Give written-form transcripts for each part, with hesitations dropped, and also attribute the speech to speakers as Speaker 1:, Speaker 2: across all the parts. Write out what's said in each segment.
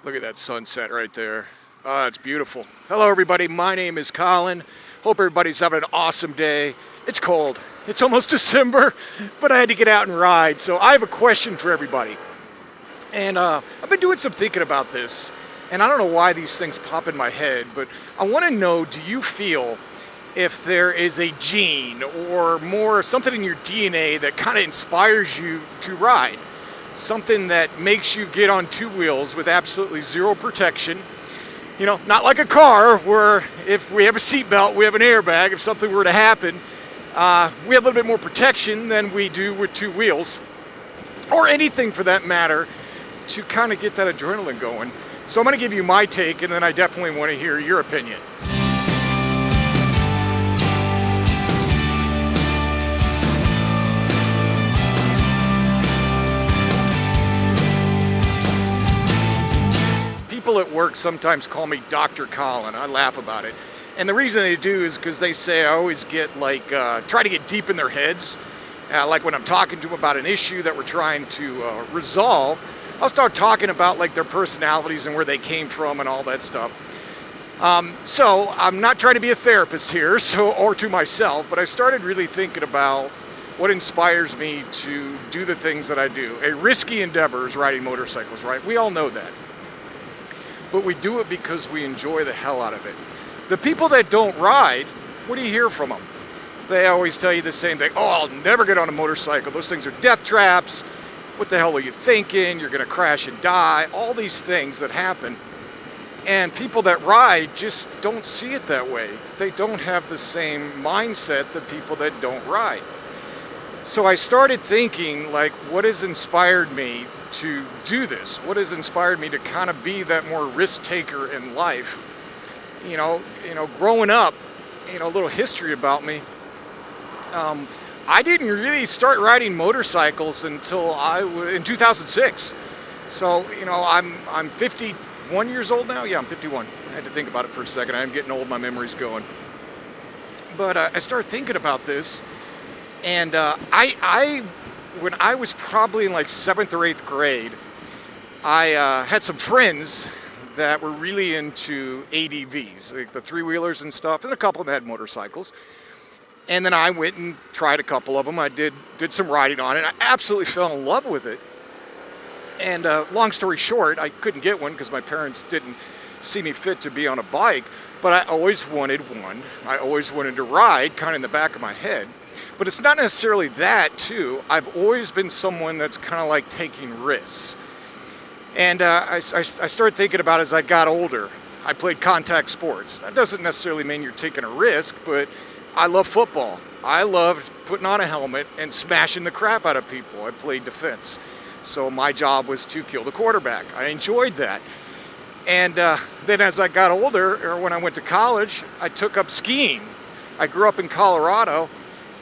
Speaker 1: Look at that sunset right there. It's beautiful. Hello, everybody. My name is Colin. Hope everybody's having an awesome day. It's cold. It's almost December, but I had to get out and ride. So I have a question for everybody. And I've been doing some thinking about this. And I don't know why these things pop in my head, but I want to know, do you feel if there is a gene or more something in your DNA that kind of inspires you to ride? Something that makes you get on two wheels with absolutely zero protection. You know, not like a car where if we have a seatbelt, we have an airbag. If something were to happen, we have a little bit more protection than we do with two wheels. Or anything for that matter to kind of get that adrenaline going. So I'm going to give you my take, and then I definitely want to hear your opinion. People at work sometimes call me Dr. Colin. I laugh about it. And the reason they do is because they say I always get try to get deep in their heads. Like when I'm talking to them about an issue that we're trying to resolve, I'll start talking about like their personalities and where they came from and all that stuff. So I'm not trying to be a therapist here, or to myself, but I started really thinking about what inspires me to do the things that I do. A risky endeavor is riding motorcycles, right? We all know that. But we do it because we enjoy the hell out of it. The people that don't ride, what do you hear from them? They always tell you the same thing. Oh, I'll never get on a motorcycle. Those things are death traps. What the hell are you thinking? You're going to crash and die. All these things that happen. And people that ride just don't see it that way. They don't have the same mindset that people that don't ride. So I started thinking, like, what has inspired me to do this? What has inspired me to kind of be that more risk taker in life? You know, growing up, a little history about me. I didn't really start riding motorcycles until in 2006. So, I'm 51 years old now. Yeah, I'm 51. I had to think about it for a second. I'm getting old. My memory's going. But I started thinking about this. And when I was probably in like 7th or 8th grade, I had some friends that were really into ADVs, like the three-wheelers and stuff, and a couple of them had motorcycles. And then I went and tried a couple of them. I did some riding on it. I absolutely fell in love with it. And long story short, I couldn't get one because my parents didn't see me fit to be on a bike, but I always wanted one. I always wanted to ride, kind of in the back of my head. But it's not necessarily that, too. I've always been someone that's kind of like taking risks. And I started thinking about it as I got older. I played contact sports. That doesn't necessarily mean you're taking a risk, but I love football. I loved putting on a helmet and smashing the crap out of people. I played defense. So my job was to kill the quarterback. I enjoyed that. And then as I got older, or when I went to college, I took up skiing. I grew up in Colorado.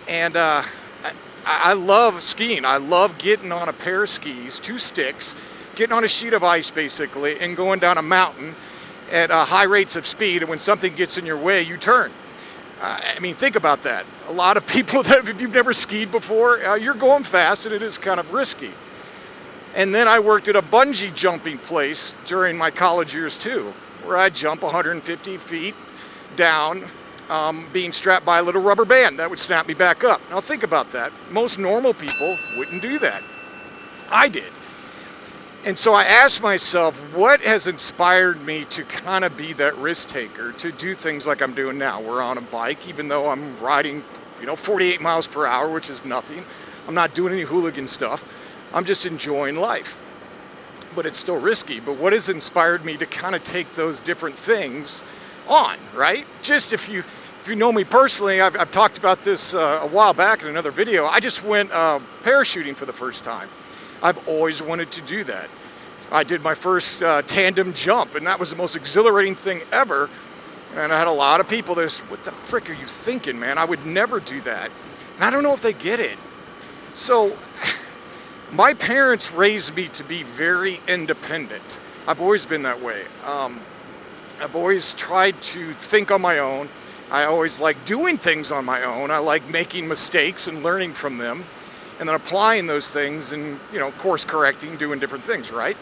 Speaker 1: And I love skiing. I love getting on a pair of skis, 2 sticks, getting on a sheet of ice basically, and going down a mountain at high rates of speed. And when something gets in your way, you turn. Think about that. A lot of people that, if you've never skied before, you're going fast and it is kind of risky. And then I worked at a bungee jumping place during my college years too, where I'd jump 150 feet down, being strapped by a little rubber band that would snap me back up. Now think about that. Most normal people wouldn't do that. I did. And so I asked myself, what has inspired me to kind of be that risk taker, to do things like I'm doing now? We're on a bike, even though I'm riding, 48 miles per hour, which is nothing. I'm not doing any hooligan stuff. I'm just enjoying life. But it's still risky. But what has inspired me to kind of take those different things on, right? Just if you know me personally, I've talked about this a while back in another video. I just went parachuting for the first time. I've always wanted to do that. I did my first tandem jump, and that was the most exhilarating thing ever. And I had a lot of people that said, what the frick are you thinking, man? I would never do that. And I don't know if they get it. So my parents raised me to be very independent. I've always been that way. I've always tried to think on my own. I always like doing things on my own. I like making mistakes and learning from them, and then applying those things and, course correcting, doing different things, right?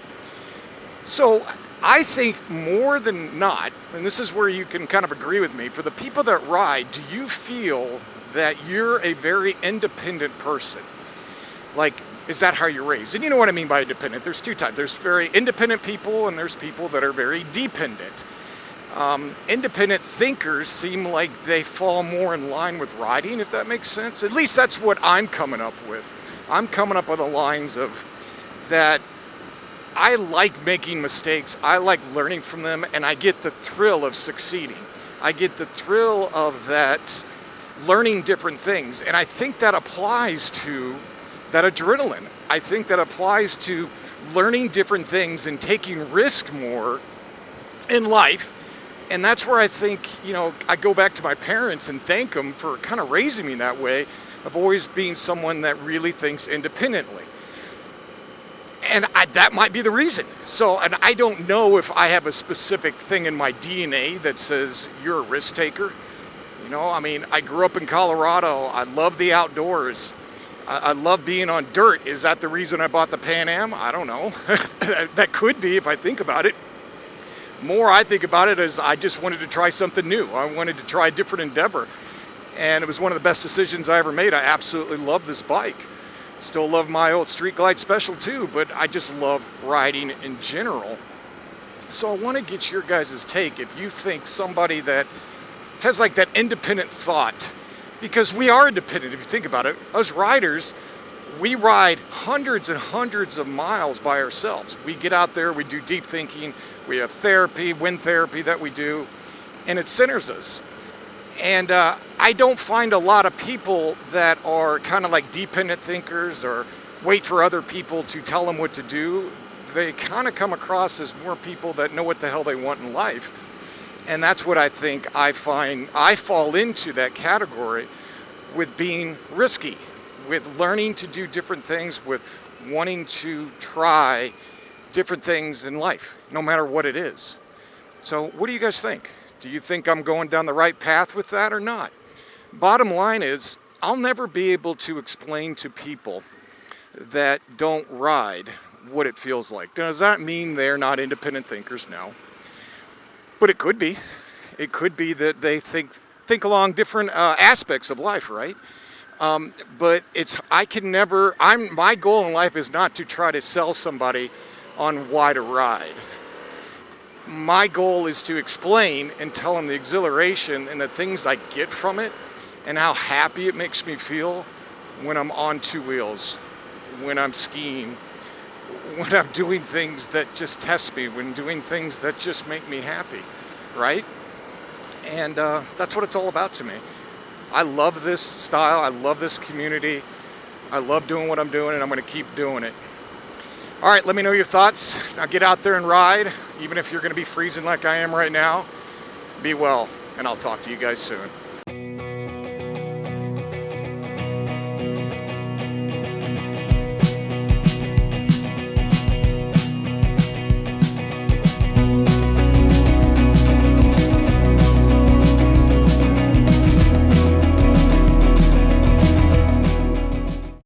Speaker 1: So I think more than not, and this is where you can kind of agree with me, for the people that ride, do you feel that you're a very independent person? Like, is that how you're raised? And you know what I mean by independent. There's two types. There's very independent people, and there's people that are very dependent. Independent thinkers seem like they fall more in line with riding, if that makes sense. At least that's what I'm coming up with. I'm coming up with the lines of that I like making mistakes, I like learning from them, and I get the thrill of succeeding. I get the thrill of that learning different things, and I think that applies to that adrenaline. I think that applies to learning different things and taking risk more in life. And that's where I think, I go back to my parents and thank them for kind of raising me that way, of always being someone that really thinks independently. And that might be the reason. So, and I don't know if I have a specific thing in my DNA that says you're a risk taker. I grew up in Colorado. I love the outdoors. I love being on dirt. Is that the reason I bought the Pan Am? I don't know. That could be if I think about it. More I think about it as I just wanted to try something new. I wanted to try a different endeavor. And it was one of the best decisions I ever made. I absolutely love this bike. Still love my old Street Glide Special too, but I just love riding in general. So I want to get your guys' take if you think somebody that has like that independent thought, because we are independent if you think about it. Us riders, we ride hundreds and hundreds of miles by ourselves. We get out there, we do deep thinking, we have therapy, wind therapy that we do, and it centers us. And I don't find a lot of people that are kind of like dependent thinkers or wait for other people to tell them what to do. They kind of come across as more people that know what the hell they want in life. And that's what I think I find I fall into that category with being risky, with learning to do different things, with wanting to try different things in life, no matter what it is. So what do you guys think? Do you think I'm going down the right path with that or not? Bottom line is, I'll never be able to explain to people that don't ride what it feels like. Does that mean they're not independent thinkers? No. But it could be. It could be that they think along different aspects of life, right? But my goal in life is not to try to sell somebody on why to ride. My goal is to explain and tell them the exhilaration and the things I get from it and how happy it makes me feel when I'm on two wheels, when I'm skiing, when I'm doing things that just test me, when doing things that just make me happy, right? And that's what it's all about to me. I love this style. I love this community. I love doing what I'm doing, and I'm going to keep doing it. All right, let me know your thoughts. Now get out there and ride, even if you're going to be freezing like I am right now. Be well, and I'll talk to you guys soon.